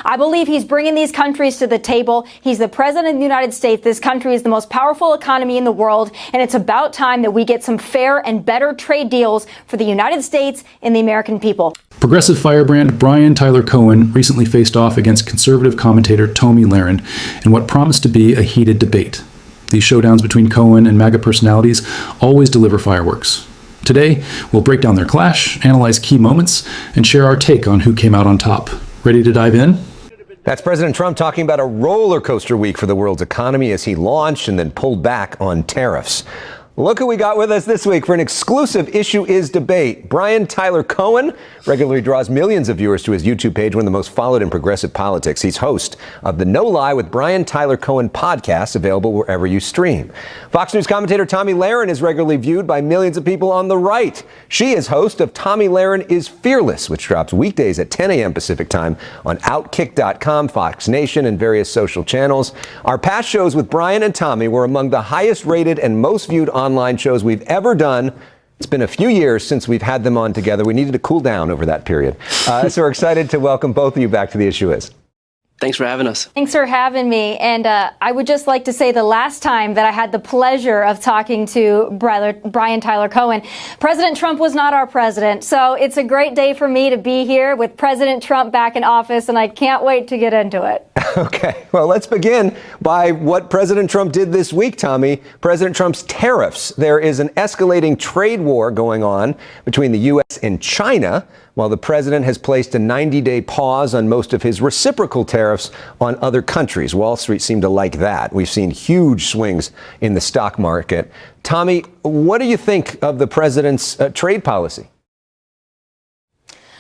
I believe he's bringing these countries to the table. He's the president of the United States. This country is the most powerful economy in the world, and it's about time that we get some fair and better trade deals for the United States and the American people. Progressive firebrand Tyler Cohen recently faced off against conservative commentator Tomi Lahren in what promised to be a heated debate. These showdowns between Cohen and MAGA personalities always deliver fireworks. Today, we'll break down their clash, analyze key moments, and share our take on who came out on top. Ready to dive in? That's President Trump talking about a roller coaster week for the world's economy as he launched and then pulled back on tariffs. Look who we got with us this week for an exclusive Issue Is debate. Tyler Cohen regularly draws millions of viewers to his YouTube page, one of the most followed in progressive politics. He's host of the No Lie with Tyler Cohen podcast, available wherever you stream. Fox News commentator Tomi Lahren is regularly viewed by millions of people on the right. She is host of Tomi Lahren is Fearless, which drops weekdays at 10 a.m. Pacific time on Outkick.com, Fox Nation, and various social channels. Our past shows with Brian and Tomi were among the highest rated and most viewed online shows we've ever done. It's been a few years since we've had them on together. We needed to cool down over that period. So we're excited to welcome both of you back to The Issue Is. Thanks for having us. Thanks for having me. And I would just like to say the last time that I had the pleasure of talking to Tyler Cohen, President Trump was not our president. So it's a great day for me to be here with President Trump back in office, and I can't wait to get into it. Okay, well, let's begin by what President Trump did this week, Tomi. President Trump's tariffs. There is an escalating trade war going on between the U.S. and China, while the president has placed a 90-day pause on most of his reciprocal tariffs on other countries. Wall Street seemed to like that. We've seen huge swings in the stock market. Tomi, what do you think of the president's trade policy?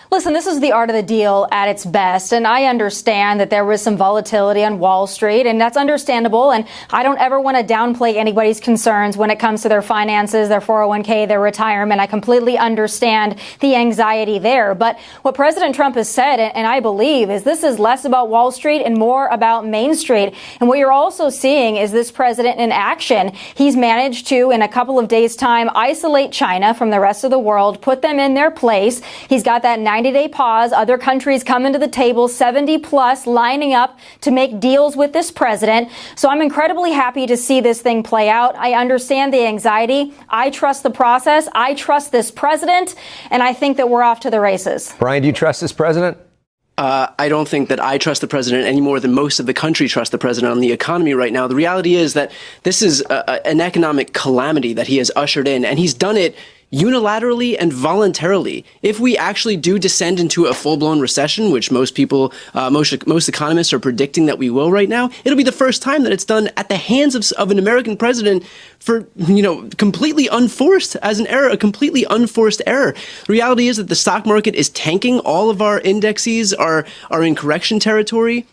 Listen, this is the art of the deal at its best, and I understand that there was some volatility on Wall Street, and that's understandable, and I don't ever want to downplay anybody's concerns when it comes to their finances, their 401k, their retirement. I completely understand the anxiety there, but what President Trump has said, and I believe, is this is less about Wall Street and more about Main Street, and what you're also seeing is this president in action. He's managed to, in a couple of days' time, isolate China from the rest of the world, put them in their place. He's got that 90-day pause. Other countries coming to the table, 70 plus, lining up to make deals with this president. So I'm incredibly happy to see this thing play out. I understand the anxiety. I trust the process. I trust this president. And I think that we're off to the races. Brian, do you trust this president? I don't think that I trust the president any more than most of the country trust the president on the economy right now. The reality is that this is an economic calamity that he has ushered in, and he's done it unilaterally and voluntarily. If we actually do descend into a full-blown recession, which most people, most economists are predicting that we will right now, it'll be the first time that it's done at the hands of an American president for, completely unforced as an error, a completely unforced error. The reality is that the stock market is tanking. All of our indexes are in correction territory.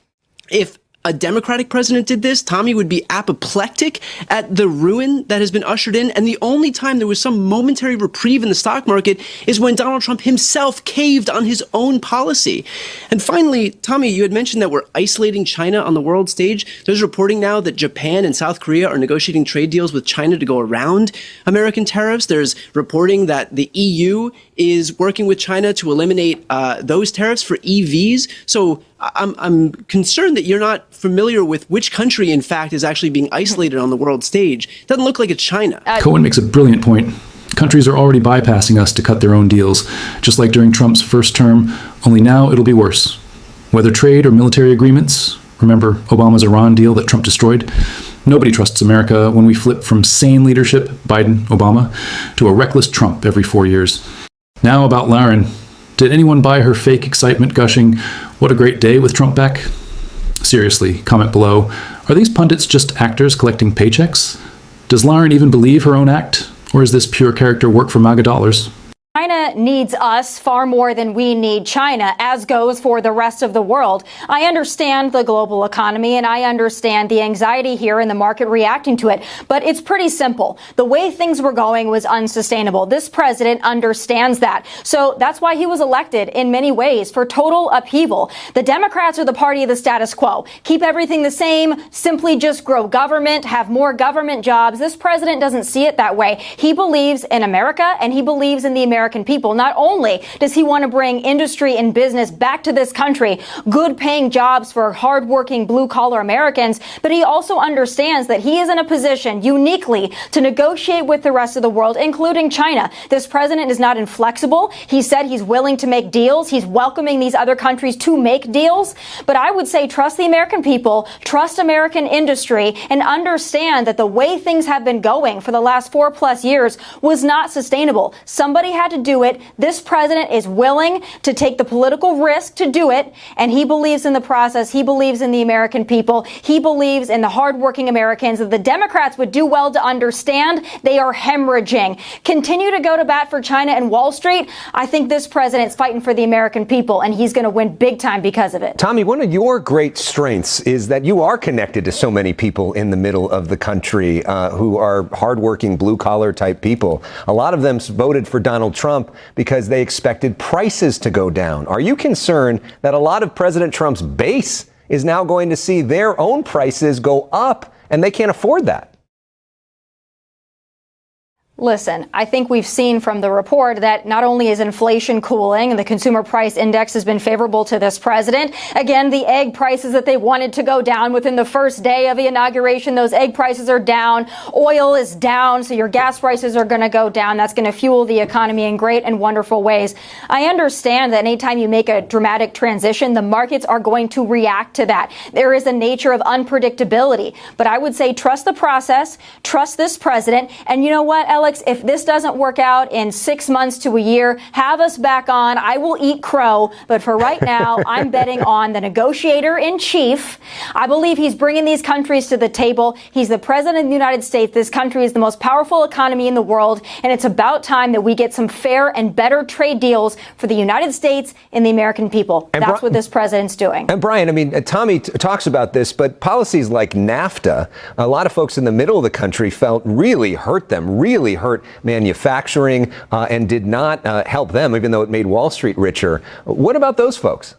If a Democratic president did this, Tomi would be apoplectic at the ruin that has been ushered in. And the only time there was some momentary reprieve in the stock market is when Donald Trump himself caved on his own policy. And finally, Tomi, you had mentioned that we're isolating China on the world stage. There's reporting now that Japan and South Korea are negotiating trade deals with China to go around American tariffs. There's reporting that the EU is working with China to eliminate those tariffs for EVs. So I'm concerned that you're not familiar with which country, in fact, is actually being isolated on the world stage. It doesn't look like it's China. Cohen makes a brilliant point. Countries are already bypassing us to cut their own deals, just like during Trump's first term, only now it'll be worse. Whether trade or military agreements, remember Obama's Iran deal that Trump destroyed? Nobody trusts America when we flip from sane leadership, Biden, Obama, to a reckless Trump every 4 years. Now about Lahren. Did anyone buy her fake excitement gushing, "What a great day with Trump back"? Seriously, comment below. Are these pundits just actors collecting paychecks? Does Lahren even believe her own act? Or is this pure character work for MAGA dollars? China needs us far more than we need China, as goes for the rest of the world. I understand the global economy, and I understand the anxiety here and the market reacting to it. But it's pretty simple. The way things were going was unsustainable. This president understands that. So that's why he was elected in many ways, for total upheaval. The Democrats are the party of the status quo. Keep everything the same, simply just grow government, have more government jobs. This president doesn't see it that way. He believes in America, and he believes in the American American people. Not only does he want to bring industry and business back to this country, good paying jobs for hardworking blue collar Americans, but he also understands that he is in a position uniquely to negotiate with the rest of the world, including China. This president is not inflexible. He said he's willing to make deals. He's welcoming these other countries to make deals. But I would say trust the American people, trust American industry, and understand that the way things have been going for the last 4+ years was not sustainable. Somebody had to do it. This president is willing to take the political risk to do it, and he believes in the process. He believes in the American people. He believes in the hardworking Americans that the Democrats would do well to understand they are hemorrhaging. Continue to go to bat for China and Wall Street. I think this president's fighting for the American people, and he's going to win big time because of it. Tomi, one of your great strengths is that you are connected to so many people in the middle of the country who are hardworking, blue-collar type people. A lot of them voted for Donald Trump because they expected prices to go down. Are you concerned that a lot of President Trump's base is now going to see their own prices go up and they can't afford that? Listen, I think we've seen from the report that not only is inflation cooling and the consumer price index has been favorable to this president. Again, the egg prices that they wanted to go down within the first day of the inauguration, those egg prices are down. Oil is down, so your gas prices are going to go down. That's going to fuel the economy in great and wonderful ways. I understand that anytime you make a dramatic transition, the markets are going to react to that. There is a nature of unpredictability. But I would say trust the process, trust this president, and you know what, Elex? If this doesn't work out in 6 months to a year, have us back on. I will eat crow. But for right now, I'm betting on the negotiator in chief. I believe he's bringing these countries to the table. He's the president of the United States. This country is the most powerful economy in the world. And it's about time that we get some fair and better trade deals for the United States and the American people. And that's what this president's doing. And Brian, I mean, Tomi talks about this, but policies like NAFTA, a lot of folks in the middle of the country felt really hurt them, really hurt manufacturing and did not help them, even though it made Wall Street richer. What about those folks?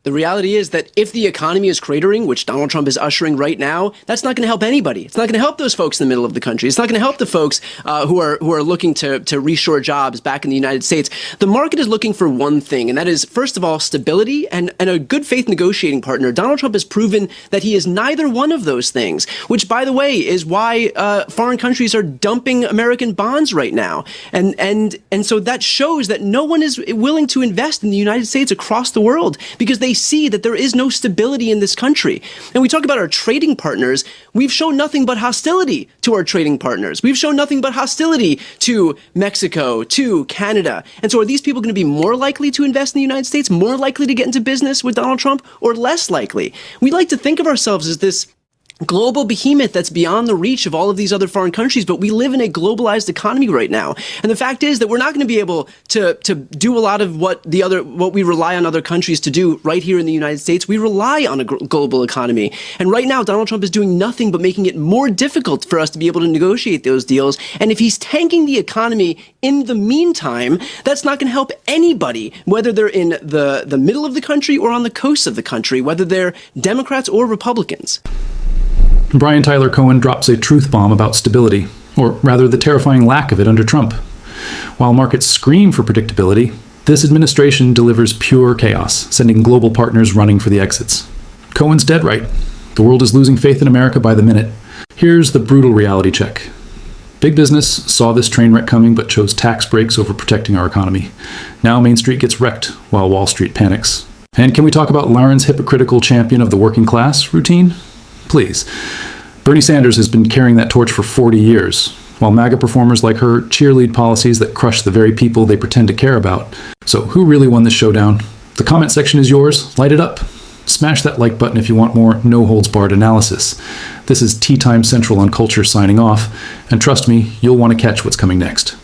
The reality is that if the economy is cratering, which Donald Trump is ushering right now, that's not going to help anybody. It's not going to help those folks in the middle of the country. It's not going to help the folks who are looking to reshore jobs back in the United States. The market is looking for one thing, and that is, first of all, stability and a good faith negotiating partner. Donald Trump has proven that he is neither one of those things, which, by the way, is why foreign countries are dumping American bonds right now. And so that shows that no one is willing to invest in the United States across the world because they see that there is no stability in this country. And we talk about our trading partners. We've shown nothing but hostility to our trading partners. We've shown nothing but hostility to Mexico, to Canada. And so are these people going to be more likely to invest in the United States, more likely to get into business with Donald Trump, or less likely? We like to think of ourselves as this global behemoth that's beyond the reach of all of these other foreign countries, but we live in a globalized economy right now. And the fact is that we're not going to be able to do a lot of what we rely on other countries to do right here in the United States. We rely on a global economy. And right now, Donald Trump is doing nothing but making it more difficult for us to be able to negotiate those deals. And if he's tanking the economy in the meantime, that's not going to help anybody, whether they're in the middle of the country or on the coast of the country, whether they're Democrats or Republicans. Brian Tyler Cohen drops a truth bomb about stability, or rather the terrifying lack of it under Trump. While markets scream for predictability, this administration delivers pure chaos, sending global partners running for the exits. Cohen's dead right. The world is losing faith in America by the minute. Here's the brutal reality check. Big business saw this train wreck coming but chose tax breaks over protecting our economy. Now Main Street gets wrecked while Wall Street panics. And can we talk about Laren's hypocritical champion of the working class routine? Please. Bernie Sanders has been carrying that torch for 40 years, while MAGA performers like her cheerlead policies that crush the very people they pretend to care about. So who really won this showdown? The comment section is yours. Light it up. Smash that like button if you want more no-holds-barred analysis. This is Tea Time Central on Culture signing off, and trust me, you'll want to catch what's coming next.